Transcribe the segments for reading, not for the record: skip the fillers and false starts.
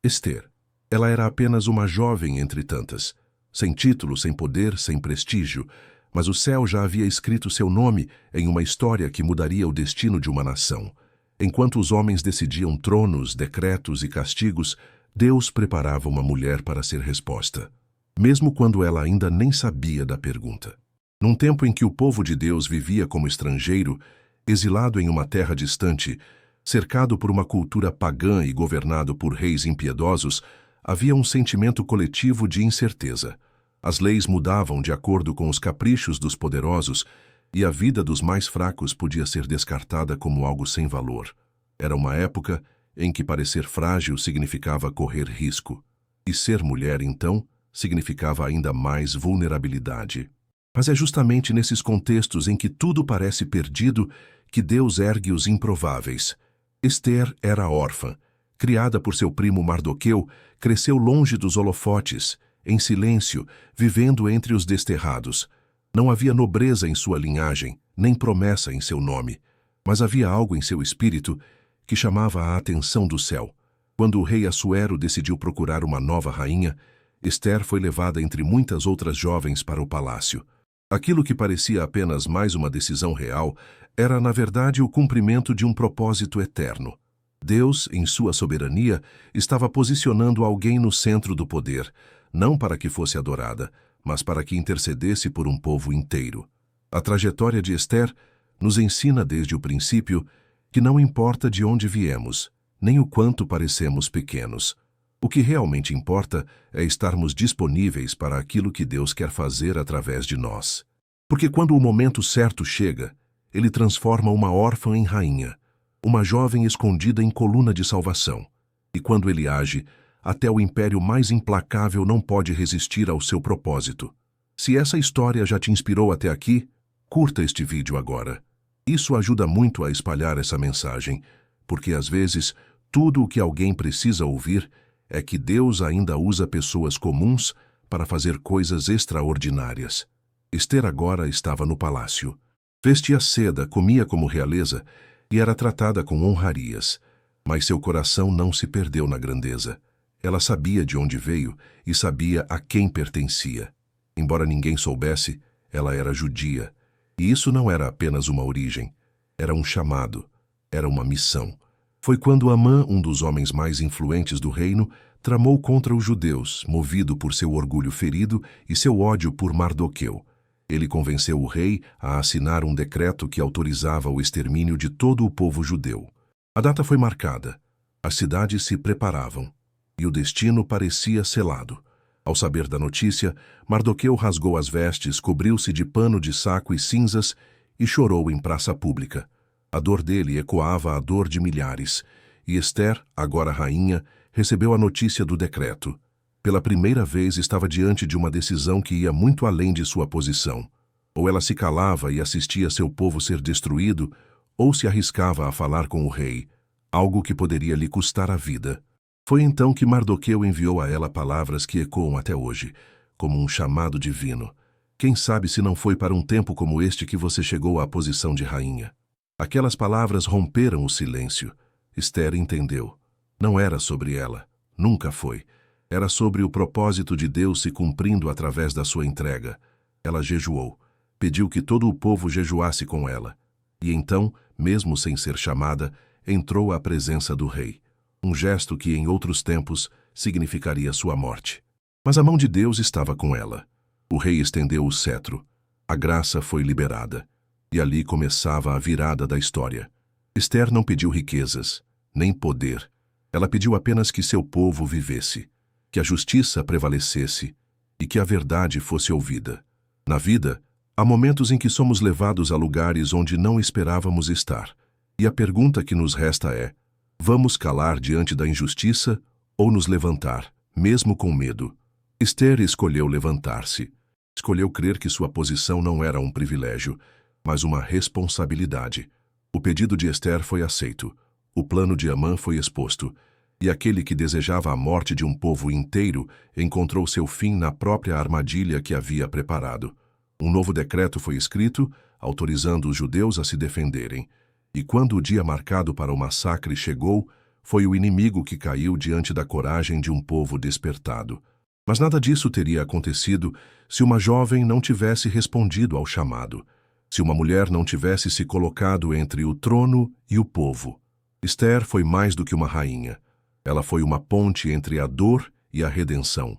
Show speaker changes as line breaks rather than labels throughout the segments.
Ester. Ela era apenas uma jovem entre tantas, sem título, sem poder, sem prestígio, mas o céu já havia escrito seu nome em uma história que mudaria o destino de uma nação. Enquanto os homens decidiam tronos, decretos e castigos, Deus preparava uma mulher para ser resposta, mesmo quando ela ainda nem sabia da pergunta. Num tempo em que o povo de Deus vivia como estrangeiro, exilado em uma terra distante, cercado por uma cultura pagã e governado por reis impiedosos, havia um sentimento coletivo de incerteza. As leis mudavam de acordo com os caprichos dos poderosos e a vida dos mais fracos podia ser descartada como algo sem valor. Era uma época em que parecer frágil significava correr risco, e ser mulher, então, significava ainda mais vulnerabilidade. Mas é justamente nesses contextos em que tudo parece perdido que Deus ergue os improváveis. Ester era órfã. Criada por seu primo Mardoqueu, cresceu longe dos holofotes, em silêncio, vivendo entre os desterrados. Não havia nobreza em sua linhagem, nem promessa em seu nome, mas havia algo em seu espírito que chamava a atenção do céu. Quando o rei Assuero decidiu procurar uma nova rainha, Ester foi levada entre muitas outras jovens para o palácio. Aquilo que parecia apenas mais uma decisão real era, na verdade, o cumprimento de um propósito eterno. Deus, em sua soberania, estava posicionando alguém no centro do poder, não para que fosse adorada, mas para que intercedesse por um povo inteiro. A trajetória de Ester nos ensina desde o princípio que não importa de onde viemos, nem o quanto parecemos pequenos. O que realmente importa é estarmos disponíveis para aquilo que Deus quer fazer através de nós. Porque quando o momento certo chega, Ele transforma uma órfã em rainha, uma jovem escondida em coluna de salvação. E quando Ele age, até o império mais implacável não pode resistir ao seu propósito. Se essa história já te inspirou até aqui, curta este vídeo agora. Isso ajuda muito a espalhar essa mensagem, porque às vezes tudo o que alguém precisa ouvir é que Deus ainda usa pessoas comuns para fazer coisas extraordinárias. Ester agora estava no palácio. Vestia seda, comia como realeza e era tratada com honrarias, mas seu coração não se perdeu na grandeza. Ela sabia de onde veio e sabia a quem pertencia. Embora ninguém soubesse, ela era judia. E isso não era apenas uma origem, era um chamado, era uma missão. Foi quando Amã, um dos homens mais influentes do reino, tramou contra os judeus, movido por seu orgulho ferido e seu ódio por Mardoqueu. Ele convenceu o rei a assinar um decreto que autorizava o extermínio de todo o povo judeu. A data foi marcada, as cidades se preparavam, e o destino parecia selado. Ao saber da notícia, Mardoqueu rasgou as vestes, cobriu-se de pano de saco e cinzas e chorou em praça pública. A dor dele ecoava a dor de milhares, e Ester, agora rainha, recebeu a notícia do decreto. Pela primeira vez estava diante de uma decisão que ia muito além de sua posição. Ou ela se calava e assistia seu povo ser destruído, ou se arriscava a falar com o rei, algo que poderia lhe custar a vida. Foi então que Mardoqueu enviou a ela palavras que ecoam até hoje, como um chamado divino. Quem sabe se não foi para um tempo como este que você chegou à posição de rainha? Aquelas palavras romperam o silêncio. Ester entendeu. Não era sobre ela. Nunca foi. Era sobre o propósito de Deus se cumprindo através da sua entrega. Ela jejuou. Pediu que todo o povo jejuasse com ela. E então, mesmo sem ser chamada, entrou à presença do rei. Um gesto que, em outros tempos, significaria sua morte. Mas a mão de Deus estava com ela. O rei estendeu o cetro. A graça foi liberada. E ali começava a virada da história. Ester não pediu riquezas, nem poder. Ela pediu apenas que seu povo vivesse, que a justiça prevalecesse e que a verdade fosse ouvida. Na vida, há momentos em que somos levados a lugares onde não esperávamos estar. E a pergunta que nos resta é: vamos calar diante da injustiça ou nos levantar, mesmo com medo? Ester escolheu levantar-se. Escolheu crer que sua posição não era um privilégio, mas uma responsabilidade. O pedido de Ester foi aceito. O plano de Amã foi exposto. E aquele que desejava a morte de um povo inteiro encontrou seu fim na própria armadilha que havia preparado. Um novo decreto foi escrito, autorizando os judeus a se defenderem. E quando o dia marcado para o massacre chegou, Foi o inimigo que caiu diante da coragem de um povo despertado. Mas nada disso teria acontecido se uma jovem não tivesse respondido ao chamado, se uma mulher não tivesse se colocado entre o trono e o povo. Esther foi mais do que uma rainha. Ela foi uma ponte entre a dor e a redenção,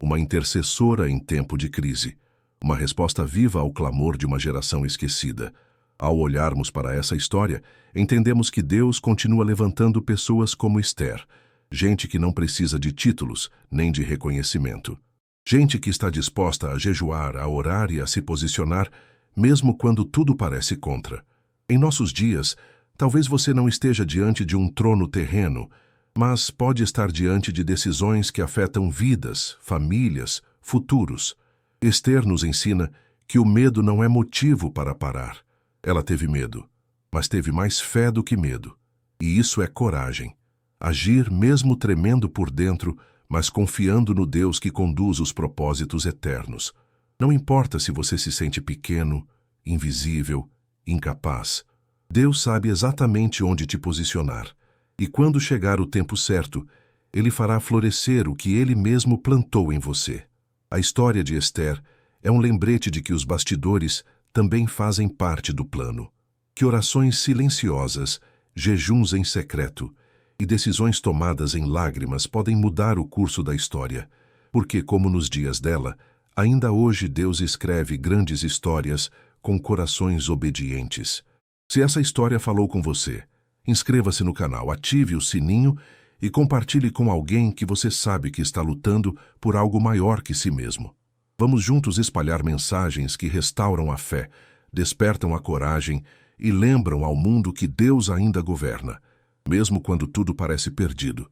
uma intercessora em tempo de crise, uma resposta viva ao clamor de uma geração esquecida. Ao olharmos para essa história, entendemos que Deus continua levantando pessoas como Esther, gente que não precisa de títulos nem de reconhecimento. Gente que está disposta a jejuar, a orar e a se posicionar, mesmo quando tudo parece contra. Em nossos dias, talvez você não esteja diante de um trono terreno, mas pode estar diante de decisões que afetam vidas, famílias, futuros. Esther nos ensina que o medo não é motivo para parar. Ela teve medo, mas teve mais fé do que medo. E isso é coragem. Agir mesmo tremendo por dentro, mas confiando no Deus que conduz os propósitos eternos. Não importa se você se sente pequeno, invisível, incapaz. Deus sabe exatamente onde te posicionar. E quando chegar o tempo certo, Ele fará florescer o que Ele mesmo plantou em você. A história de Esther é um lembrete de que os bastidores também fazem parte do plano. Que orações silenciosas, jejuns em secreto e decisões tomadas em lágrimas podem mudar o curso da história, porque, como nos dias dela, ainda hoje Deus escreve grandes histórias com corações obedientes. Se essa história falou com você, inscreva-se no canal, ative o sininho e compartilhe com alguém que você sabe que está lutando por algo maior que si mesmo. Vamos juntos espalhar mensagens que restauram a fé, despertam a coragem e lembram ao mundo que Deus ainda governa, mesmo quando tudo parece perdido.